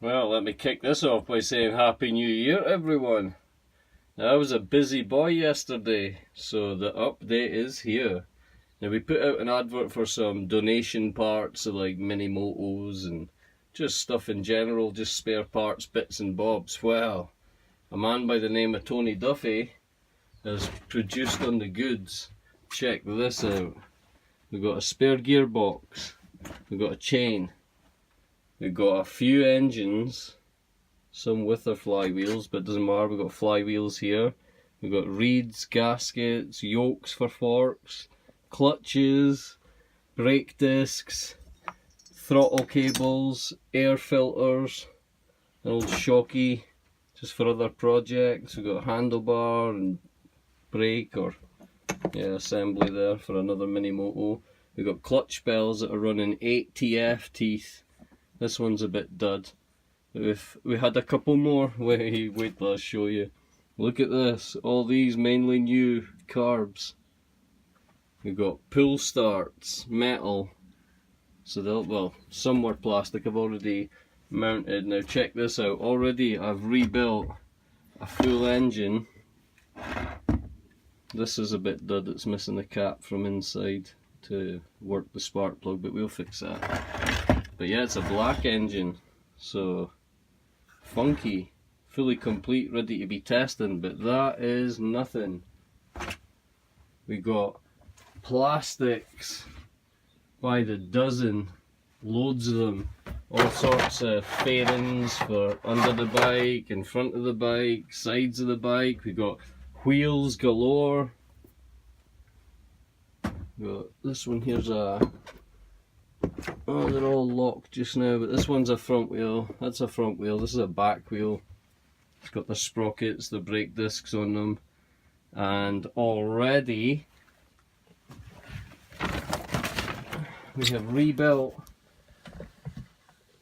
Well, let me kick this off by saying Happy New Year, everyone. Now, I was a busy boy yesterday, so the update is here. Now, we put out an advert for some donation parts, so like mini motos and just stuff in general, just spare parts, bits and bobs. Well, a man by the name of Tony Duffy has produced on the goods. Check this out. We've got a spare gearbox, we've got a chain, we've got a few engines, some with their flywheels, but it doesn't matter, we've got flywheels here. We've got reeds, gaskets, yokes for forks, clutches, brake discs, throttle cables, air filters, an old shocky just for other projects. We've got a handlebar and brake or assembly there for another mini moto. We've got clutch bells that are running 8 TF teeth. This one's a bit dud. If we had a couple more, wait till I show you. Look at this, all these mainly new carbs. We've got pull starts, metal. So well, some were plastic, I've already mounted. Now check this out, already I've rebuilt a full engine. This is a bit dud, it's missing the cap from inside to work the spark plug, but we'll fix that. But yeah, it's a black engine, so funky, fully complete, ready to be testing, but that is nothing. We got plastics by the dozen, loads of them, all sorts of fairings for under the bike, in front of the bike, sides of the bike. We got wheels galore. Got this one here's oh, they're all locked just now, but this one's a front wheel, that's a front wheel, this is a back wheel. It's got the sprockets, the brake discs on them, and already we have rebuilt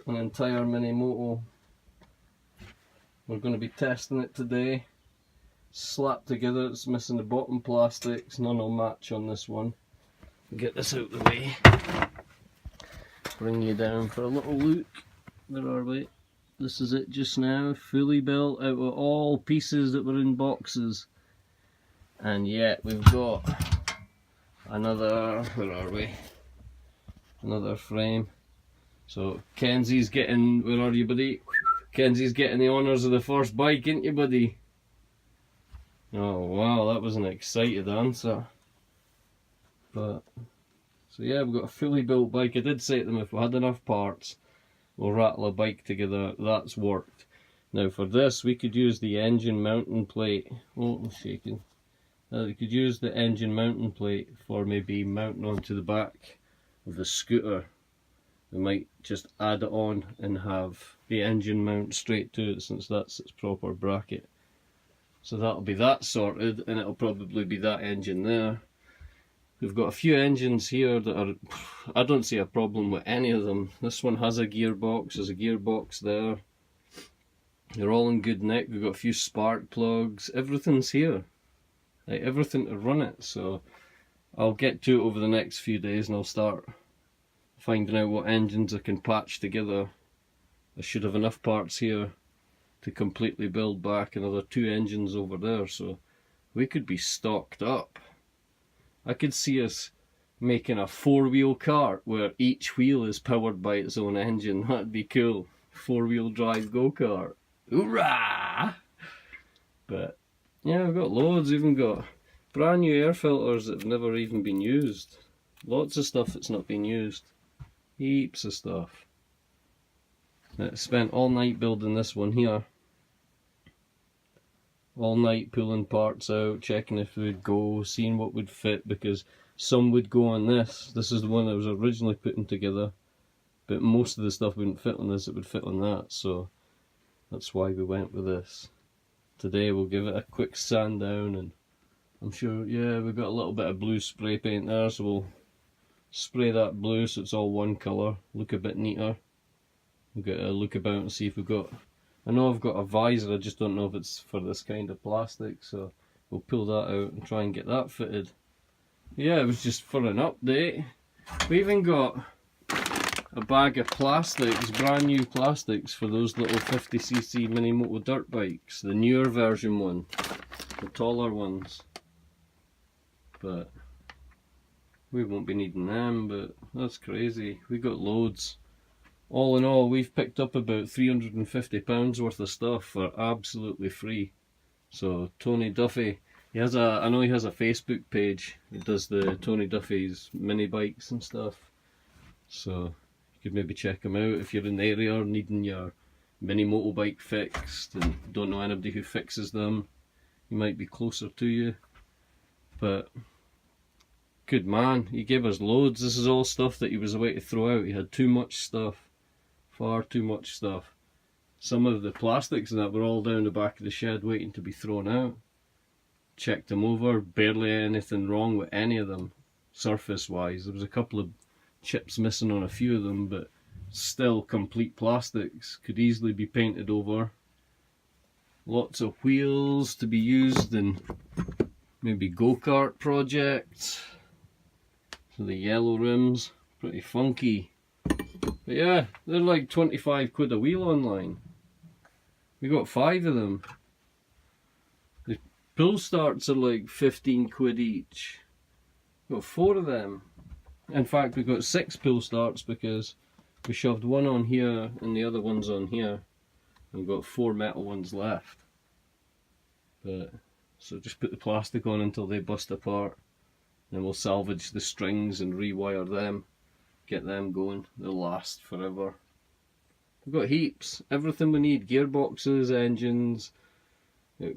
an entire mini moto. We're going to be testing it today. Slapped together, it's missing the bottom plastics, none will match on this one. Get this out of the way. Bring you down for a little look. Where are we? This is it just now, fully built out of all pieces that were in boxes. And yet we've got another, where are we? Another frame. So Kenzie's getting, where are you buddy? Kenzie's getting the honours of the first bike, ain't you buddy? Oh wow, that was an excited answer. But, so yeah, we've got a fully built bike. I did say to them if we had enough parts, we'll rattle a bike together. That's worked. Now for this, we could use the engine mounting plate. Oh, I'm shaking. We could use the engine mounting plate for maybe mounting onto the back of the scooter. We might just add it on and have the engine mount straight to it, since that's its proper bracket. So that'll be that sorted, and it'll probably be that engine there. We've got a few engines here that are, I don't see a problem with any of them. This one has a gearbox, there's a gearbox there. They're all in good nick. We've got a few spark plugs, everything's here. Like, everything to run it, so I'll get to it over the next few days and I'll start finding out what engines I can patch together. I should have enough parts here to completely build back another 2 engines over there, so we could be stocked up. I could see us making a 4-wheel cart where each wheel is powered by its own engine. That'd be cool. 4-wheel drive go-kart. Hoorah! But yeah, we've got loads. We've even got brand new air filters that have never even been used. Lots of stuff that's not been used. Heaps of stuff. I spent all night building this one here. All night pulling parts out, checking if it would go, seeing what would fit, because some would go on this. This is the one I was originally putting together, but most of the stuff wouldn't fit on this, it would fit on that, so that's why we went with this. Today we'll give it a quick sand down, and I'm sure, yeah, we've got a little bit of blue spray paint there, so we'll spray that blue so it's all one colour, look a bit neater. We'll get a look about and see if we've got, I know I've got a visor, I just don't know if it's for this kind of plastic, so we'll pull that out and try and get that fitted. Yeah, it was just for an update. We even got a bag of plastics, brand new plastics for those little 50cc mini moto dirt bikes, the newer version one, the taller ones. But we won't be needing them, but that's crazy. We got loads. All in all, we've picked up about £350 worth of stuff for absolutely free. So Tony Duffy, I know he has a Facebook page. He does the Tony Duffy's mini bikes and stuff. So you could maybe check him out if you're in the area needing your mini motorbike fixed and don't know anybody who fixes them. He might be closer to you. But good man, he gave us loads. This is all stuff that he was away to throw out. He had too much stuff. Far too much stuff. Some of the plastics and that were all down the back of the shed waiting to be thrown out. Checked them over, barely anything wrong with any of them, surface wise. There was a couple of chips missing on a few of them, but still complete plastics. Could easily be painted over. Lots of wheels to be used in maybe go-kart projects. So the yellow rims, pretty funky. But yeah, they're like 25 quid a wheel online. We got 5 of them. The pull starts are like 15 quid each. Got 4 of them. In fact, we got 6 pull starts because we shoved one on here and the other one's on here. And we've got 4 metal ones left. But so just put the plastic on until they bust apart. Then we'll salvage the strings and rewire them. Get them going, they'll last forever. We've got heaps, everything we need, gearboxes, engines. It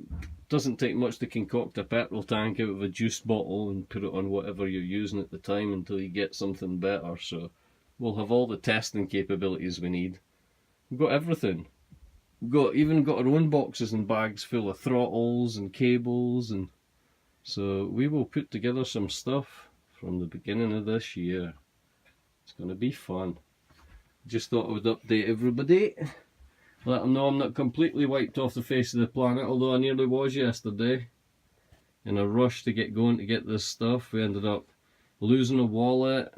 doesn't take much to concoct a petrol tank out of a juice bottle and put it on whatever you're using at the time until you get something better. So we'll have all the testing capabilities we need. We've got everything. We've even got our own boxes and bags full of throttles and cables, and so we will put together some stuff from the beginning of this year. It's going to be fun. Just thought I would update everybody. Let them know I'm not completely wiped off the face of the planet, although I nearly was yesterday. In a rush to get going to get this stuff, we ended up losing a wallet,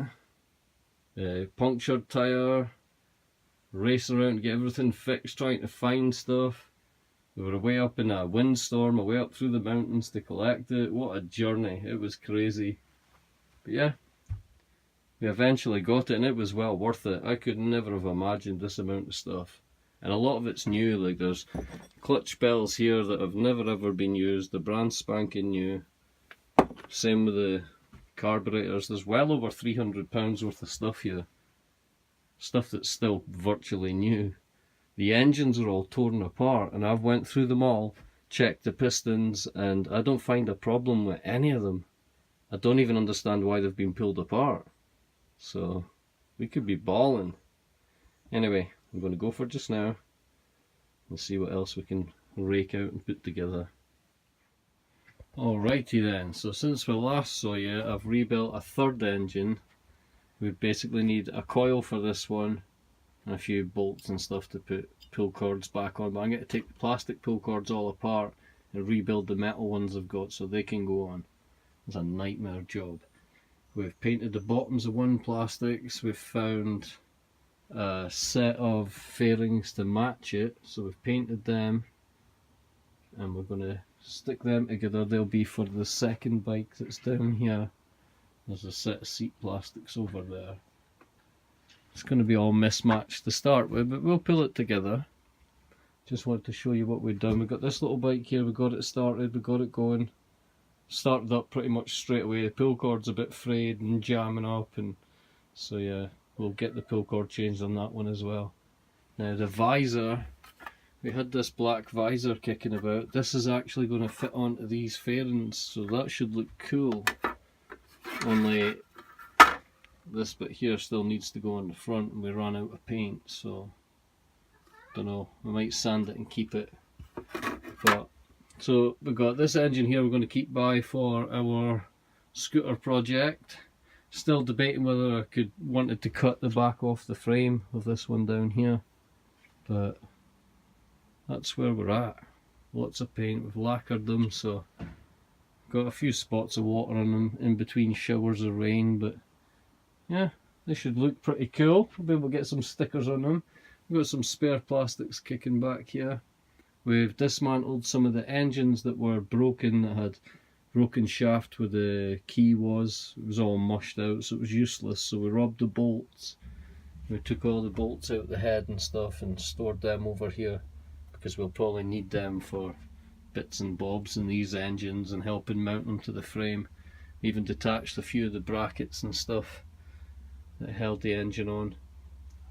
a punctured tyre, racing around to get everything fixed, trying to find stuff. We were way up in a windstorm, away up through the mountains to collect it. What a journey, it was crazy. But yeah. We eventually got it and it was well worth it. I could never have imagined this amount of stuff. And a lot of it's new, like there's clutch bells here that have never ever been used, the brand spanking new. Same with the carburetors, there's well over £300 worth of stuff here. Stuff that's still virtually new. The engines are all torn apart and I've went through them all, checked the pistons, and I don't find a problem with any of them. I don't even understand why they've been pulled apart. So we could be balling. Anyway, I'm going to go for just now and see what else we can rake out and put together. Alrighty then, so since we last saw you, I've rebuilt a third engine. We basically need a coil for this one and a few bolts and stuff to put pull cords back on, but I'm going to take the plastic pull cords all apart and rebuild the metal ones I've got so they can go on. It's a nightmare job. We've painted the bottoms of one plastics, we've found a set of fairings to match it, so we've painted them and we're going to stick them together. They'll be for the second bike that's down here. There's a set of seat plastics over there. It's going to be all mismatched to start with, but we'll pull it together. Just wanted to show you what we've done. We've got this little bike here, we got it started, we got it going. Started up pretty much straight away. The pull cord's a bit frayed and jamming up, and so yeah, we'll get the pull cord changed on that one as well. Now the visor, we had this black visor kicking about. This is actually going to fit onto these fairings, so that should look cool. Only this bit here still needs to go on the front and we ran out of paint, so don't know, we might sand it and keep it. But so we've got this engine here we're going to keep by for our scooter project. Still debating whether I wanted to cut the back off the frame of this one down here, but that's where we're at. Lots of paint, we've lacquered them, so got a few spots of water on them in between showers of rain, but yeah, They should look pretty cool. We'll be able to get some stickers on them. We've got some spare plastics kicking back here. We've dismantled some of the engines that were broken, that had broken shaft where the key was. It was all mushed out, so it was useless. So we robbed the bolts. We took all the bolts out the head and stuff and stored them over here, because we'll probably need them for bits and bobs in these engines and helping mount them to the frame. Even detached a few of the brackets and stuff that held the engine on.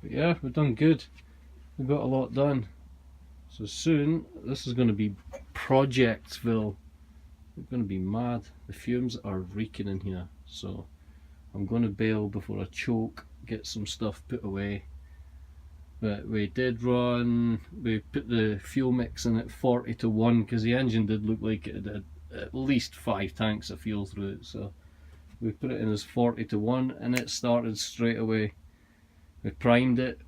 But yeah, we've done good. We've got a lot done. So soon, this is going to be Projectsville. We're going to be mad. The fumes are reeking in here. So I'm going to bail before I choke, get some stuff put away. But we did run, we put the fuel mix in at 40 to 1 because the engine did look like it had at least 5 tanks of fuel through it. So we put it in as 40 to 1 and it started straight away. We primed it.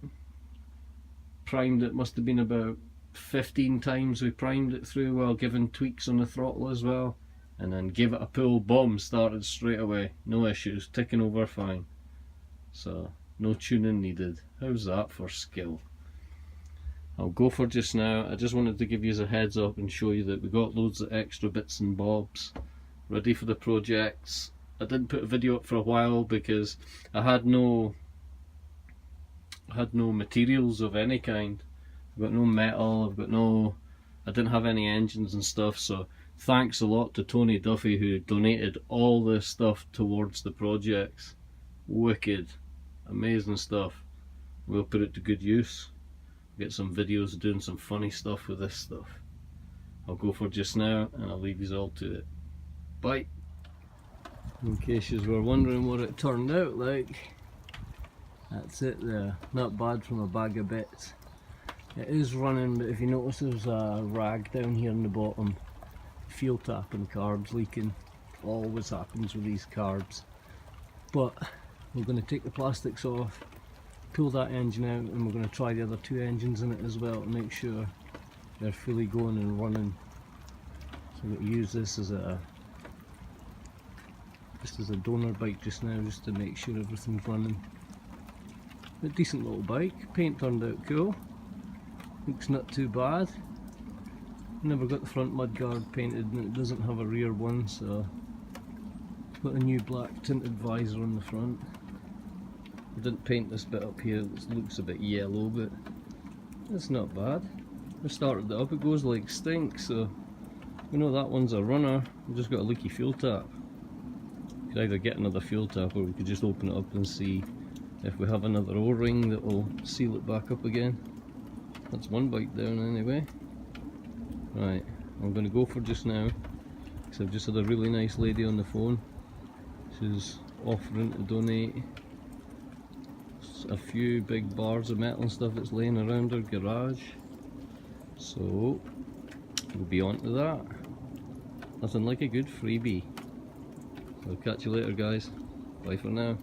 Must have been about 15 times we primed it through while giving tweaks on the throttle as well. And then gave it a pull, boom, started straight away. No issues, ticking over fine. So no tuning needed. How's that for skill? I'll go for just now. I just wanted to give you a heads up and show you that we got loads of extra bits and bobs ready for the projects. I didn't put a video up for a while because I had no materials of any kind. I've got no metal, I didn't have any engines and stuff, so thanks a lot to Tony Duffy who donated all this stuff towards the projects. Wicked, amazing stuff. We'll put it to good use. Get some videos doing some funny stuff with this stuff. I'll go for just now and I'll leave you all to it. Bye. In case you were wondering what it turned out like, that's it there. Not bad from a bag of bits. It is running, but if you notice there's a rag down here in the bottom. Fuel tap and carbs leaking. Always happens with these carbs. But we're going to take the plastics off, pull that engine out, and we're going to try the other 2 engines in it as well to make sure they're fully going and running. So we're going to use this as a donor bike just now, just to make sure everything's running. A decent little bike. Paint turned out cool. Looks not too bad. Never got the front mudguard painted and it doesn't have a rear one, so it's got a new black tinted visor on the front. I didn't paint this bit up here, it looks a bit yellow, but it's not bad. I started it up, it goes like stink, so we know that one's a runner. We've just got a leaky fuel tap. We could either get another fuel tap or we could just open it up and see if we have another O-ring that will seal it back up again. That's one bike down anyway. Right, I'm going to go for just now because I've just had a really nice lady on the phone. She's offering to donate a few big bars of metal and stuff that's laying around her garage. So we'll be on to that. Nothing like a good freebie. So I'll catch you later guys. Bye for now.